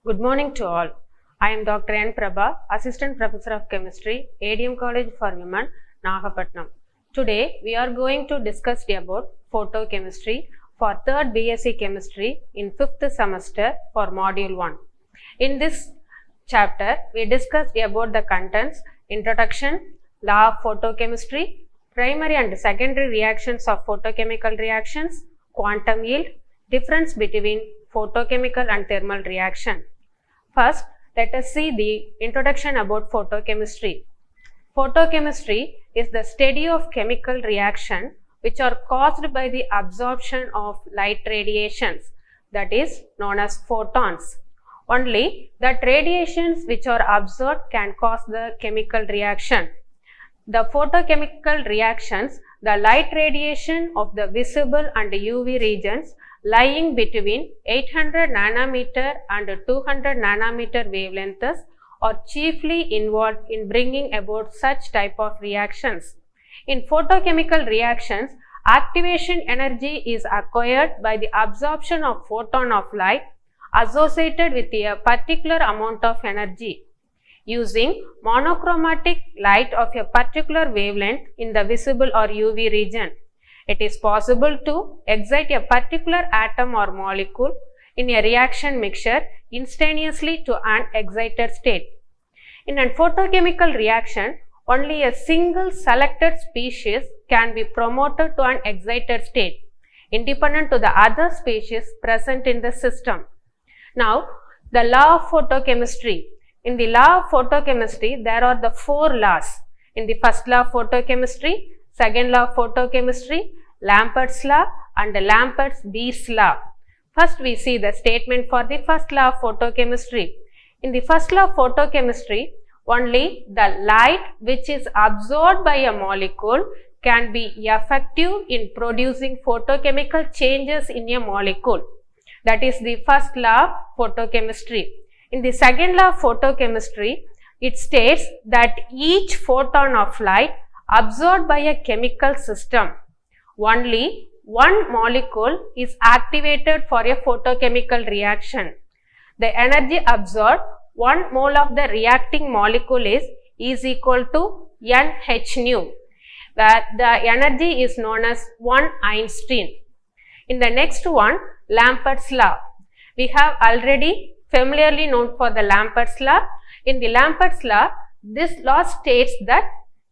Good morning to all. I am Dr.N.Prabha, Assistant Professor of Chemistry, A.D.M College for Women, Nagapattinam. Today we are going to discuss about photochemistry for 3rd BSc Chemistry in 5th semester for Module 1. In this chapter, we discussed about the contents, introduction, law of photochemistry, primary and secondary reactions of photochemical reactions, quantum yield, difference between photochemical and thermal reaction. First, let us see the introduction about photochemistry. Photochemistry is the study of chemical reaction which are caused by the absorption of light radiations, that is known as photons. Only that radiations which are absorbed can cause the chemical reaction. The photochemical reactions, the light radiation of the visible and UV regions lying between 800 nanometer and 200 nanometer wavelengths are chiefly involved in bringing about such type of reactions. In photochemical reactions, activation energy is acquired by the absorption of photon of light associated with a particular amount of energy. Using monochromatic light of a particular wavelength in the visible or UV region, it is possible to excite a particular atom or molecule in a reaction mixture instantaneously to an excited state. In a photochemical reaction, only a single selected species can be promoted to an excited state, independent to the other species present in the system. Now, the law of photochemistry. In the law of photochemistry, there are the 4 laws. In the first law of photochemistry, second law of photochemistry, Lambert's law and Lambert's-Beer's law. First, we see the statement for the first law of photochemistry. In the first law of photochemistry, only the light which is absorbed by a molecule can be effective in producing photochemical changes in a molecule. That is the first law of photochemistry. In the second law of photochemistry, it states that each photon of light absorbed by a chemical system, only one molecule is activated for a photochemical reaction. The energy absorbed 1 mole of the reacting molecule is equal to NH nu, where the energy is known as 1 Einstein. In the next one, Lambert's law. We have already familiarly known for the Lambert's law. In the Lambert's law, this law states that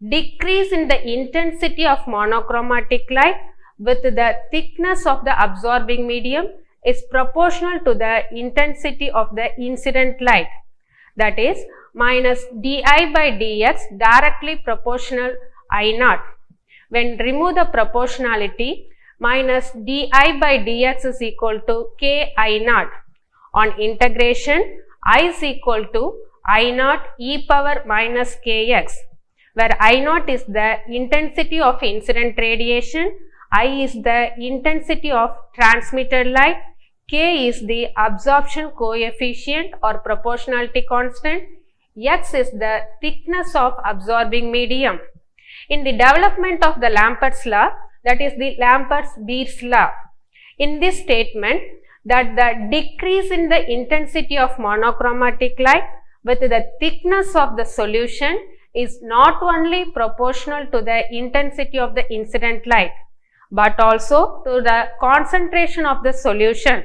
decrease in the intensity of monochromatic light with the thickness of the absorbing medium is proportional to the intensity of the incident light, that is minus di by dx directly proportional I naught. When remove the proportionality, minus di by dx is equal to k I naught. On integration, I is equal to I naught e power minus kx, where I naught is the intensity of incident radiation, I is the intensity of transmitted light, k is the absorption coefficient or proportionality constant, x is the thickness of absorbing medium. In the development of the Lambert's law, that is the Lambert's-Beer's law, in this statement that the decrease in the intensity of monochromatic light with the thickness of the solution is not only proportional to the intensity of the incident light, but also to the concentration of the solution,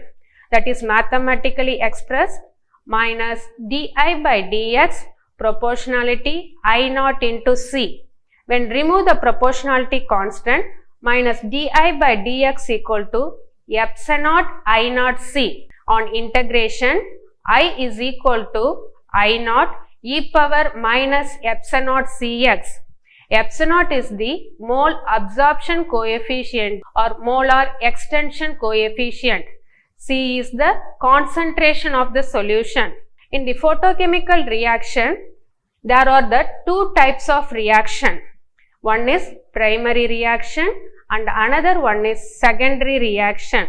that is mathematically expressed minus di by dx proportionality I naught into C. When remove the proportionality constant, minus di by dx equal to epsilon naught I naught C. On integration, I is equal to I naught e power minus epsilon naught Cx. Epsilon naught is the mole absorption coefficient or molar extension coefficient. C is the concentration of the solution. In the photochemical reaction, there are the 2 types of reaction. One is primary reaction and another one is secondary reaction.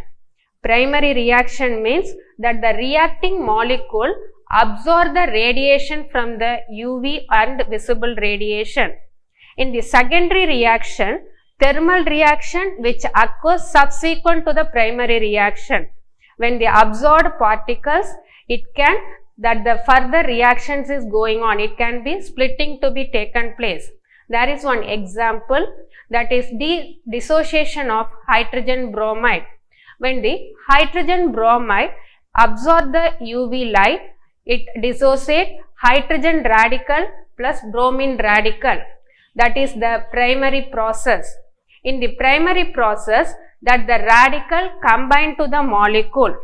Primary reaction means that the reacting molecule absorb the radiation from the UV and visible radiation. In the secondary reaction, thermal reaction which occurs subsequent to the primary reaction. When the absorbed particles, it can that the further reactions is going on. It can be splitting to be taken place. There is one example, that is dissociation of hydrogen bromide. When the hydrogen bromide absorb the UV light, it dissociates hydrogen radical plus bromine radical. That is the primary process. In the primary process, that the radical combine to the molecule.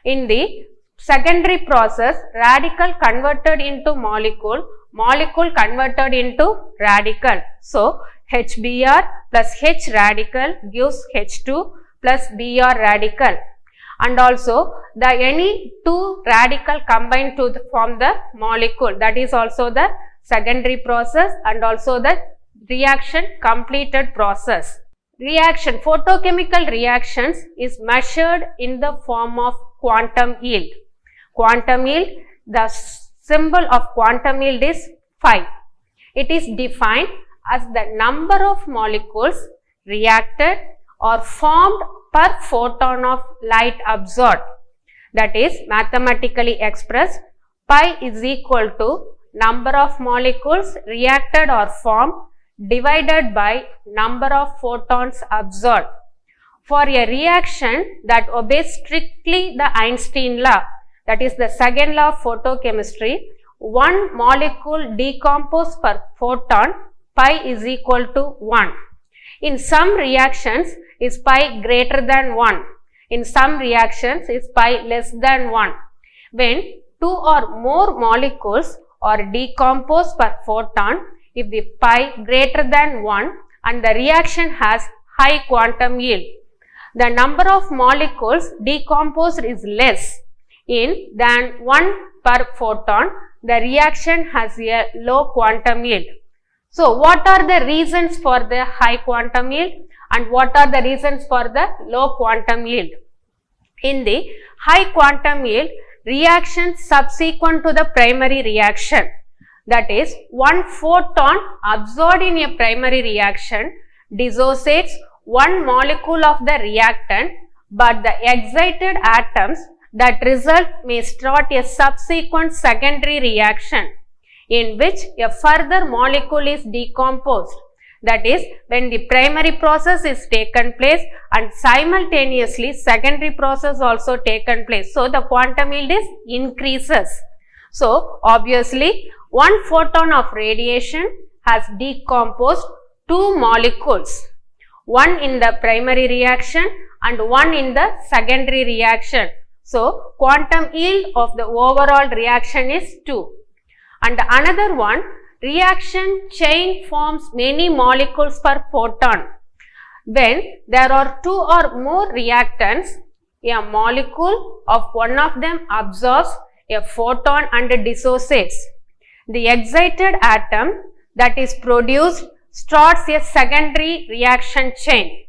In the secondary process, radical converted into molecule, molecule converted into radical. So, HBr plus H radical gives H2 plus Br radical. And also, the any two radical combine to form the molecule. That is also the secondary process and also the reaction completed process. Reaction, photochemical reactions is measured in the form of quantum yield. Quantum yield, the symbol of quantum yield is phi. It is defined as the number of molecules reacted or formed per photon of light absorbed. That is mathematically expressed, pi is equal to number of molecules reacted or formed divided by number of photons absorbed. For a reaction that obeys strictly the Einstein law, that is the second law of photochemistry, one molecule decomposed per photon, pi is equal to 1. In some reactions is pi greater than 1. In some reactions is pi less than 1. When two or more molecules are decomposed per photon, if the pi greater than 1 and the reaction has high quantum yield, the number of molecules decomposed is less than 1 per photon, the reaction has a low quantum yield. So, what are the reasons for the high quantum yield and what are the reasons for the low quantum yield? In the high quantum yield, reactions subsequent to the primary reaction, that is one photon absorbed in a primary reaction dissociates one molecule of the reactant, but the excited atoms that result may start a subsequent secondary reaction in which a further molecule is decomposed. That is, when the primary process is taken place and simultaneously secondary process also taken place. So, the quantum yield is increases. So, obviously, one photon of radiation has decomposed two molecules, one in the primary reaction and one in the secondary reaction. So, quantum yield of the overall reaction is 2. And another one, reaction chain forms many molecules per photon. When there are two or more reactants, a molecule of one of them absorbs a photon and dissociates. The excited atom that is produced starts a secondary reaction chain.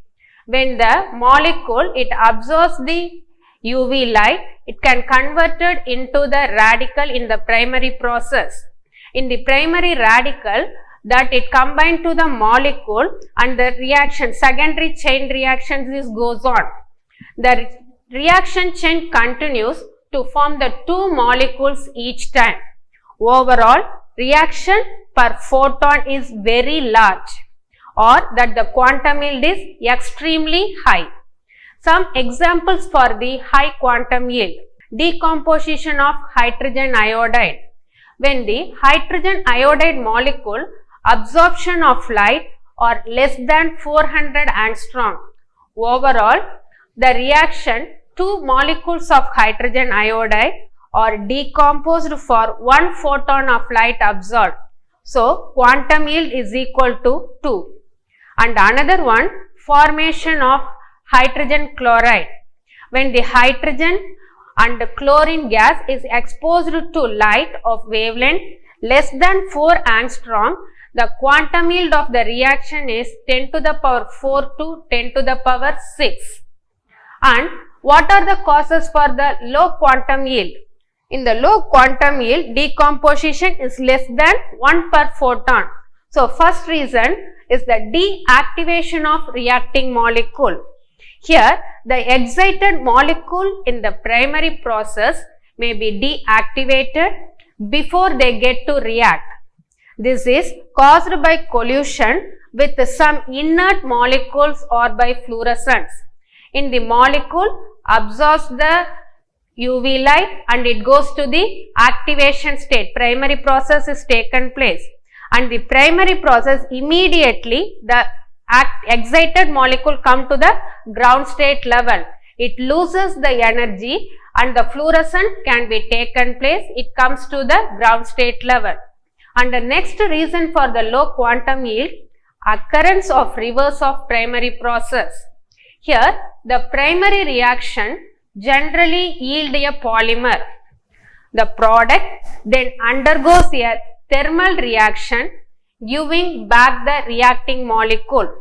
When the molecule it absorbs the UV light, it can convert it into the radical in the primary process. In the primary radical, that it combined to the molecule and the reaction, secondary chain reactions goes on. The reaction chain continues to form the two molecules each time. Overall, reaction per photon is very large, or that the quantum yield is extremely high. Some examples for the high quantum yield. Decomposition of hydrogen iodide. When the hydrogen iodide molecule absorption of light are less than 400 angstrom. Overall, the reaction, two molecules of hydrogen iodide are decomposed for one photon of light absorbed. So, quantum yield is equal to 2. And another one, formation of hydrogen chloride. When the hydrogen and chlorine gas is exposed to light of wavelength less than 4 angstrom, the quantum yield of the reaction is 10 to the power 4 to 10 to the power 6. And what are the causes for the low quantum yield? In the low quantum yield, decomposition is less than 1 per photon. So, first reason is the deactivation of reacting molecule. Here, the excited molecule in the primary process may be deactivated before they get to react. This is caused by collision with some inert molecules or by fluorescence. In the molecule absorbs the UV light and it goes to the activation state. Primary process is taken place, and the primary process immediately the excited molecule come to the ground state level. It loses the energy and the fluorescent can be taken place. It comes to the ground state level. And the next reason for the low quantum yield, occurrence of reverse of primary process. Here the primary reaction generally yield a polymer. The product then undergoes a thermal reaction giving back the reacting molecule.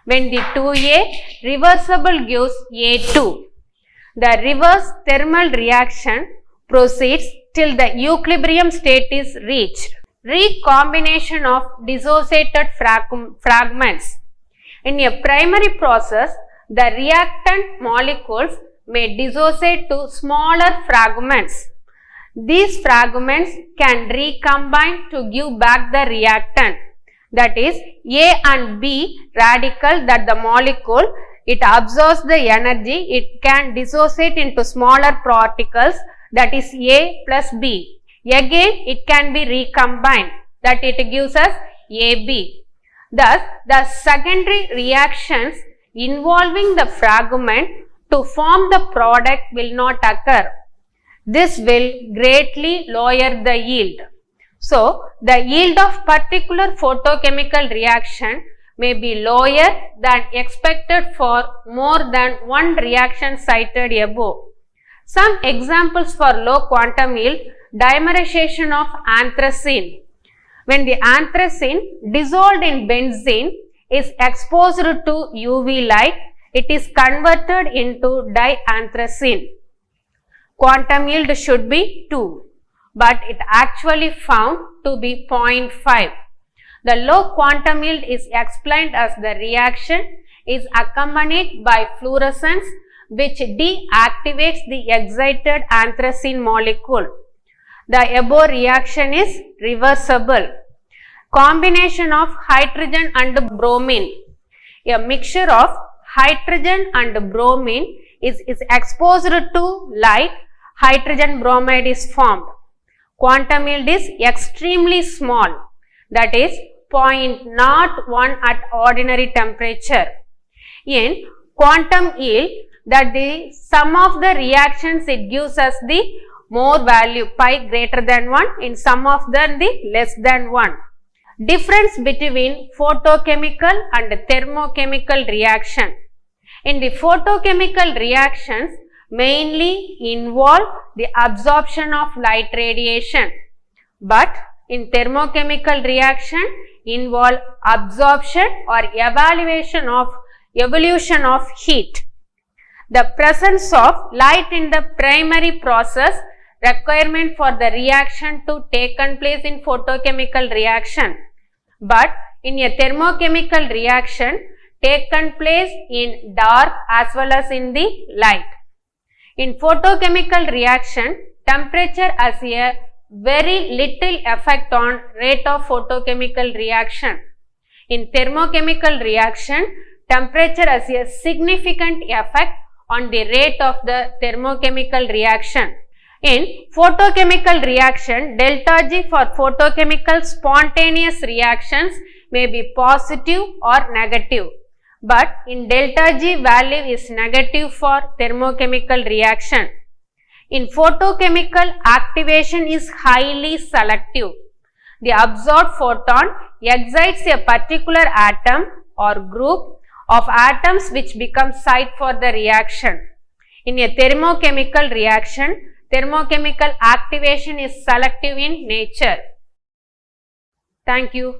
When the 2A reversible gives A2, the reverse thermal reaction proceeds till the equilibrium state is reached. Recombination of dissociated fragments. In a primary process, the reactant molecules may dissociate to smaller fragments. These fragments can recombine to give back the reactant. That is, A and B radical that the molecule, it absorbs the energy, it can dissociate into smaller particles, that is A plus B. Again it can be recombined, that it gives us AB. Thus, the secondary reactions involving the fragment to form the product will not occur. This will greatly lower the yield. So, the yield of particular photochemical reaction may be lower than expected for more than one reaction cited above. Some examples for low quantum yield: dimerization of anthracene. When the anthracene dissolved in benzene is exposed to UV light, it is converted into dianthracene. Quantum yield should be 2, but it actually found to be 0.5. The low quantum yield is explained as the reaction is accompanied by fluorescence which deactivates the excited anthracene molecule. The above reaction is reversible. Combination of hydrogen and bromine. A mixture of hydrogen and bromine is exposed to light, hydrogen bromide is formed. Quantum yield is extremely small, that is 0.01 at ordinary temperature. In quantum yield, that the sum of the reactions, it gives us the more value, pi greater than 1, in sum of them the less than 1. Difference between photochemical and thermochemical reaction. In the photochemical reactions mainly involve the absorption of light radiation, but in thermochemical reaction involve absorption or evolution of heat. The presence of light in the primary process requirement for the reaction to take place in photochemical reaction, but in a thermochemical reaction taken place in dark as well as in the light. In photochemical reaction, temperature has a very little effect on rate of photochemical reaction. In thermochemical reaction, temperature has a significant effect on the rate of the thermochemical reaction. In photochemical reaction, delta G for photochemical spontaneous reactions may be positive or negative, but in delta G value is negative for thermochemical reaction. In photochemical, activation is highly selective. The absorbed photon excites a particular atom or group of atoms which become site for the reaction. In a thermochemical reaction, thermochemical activation is selective in nature. Thank you.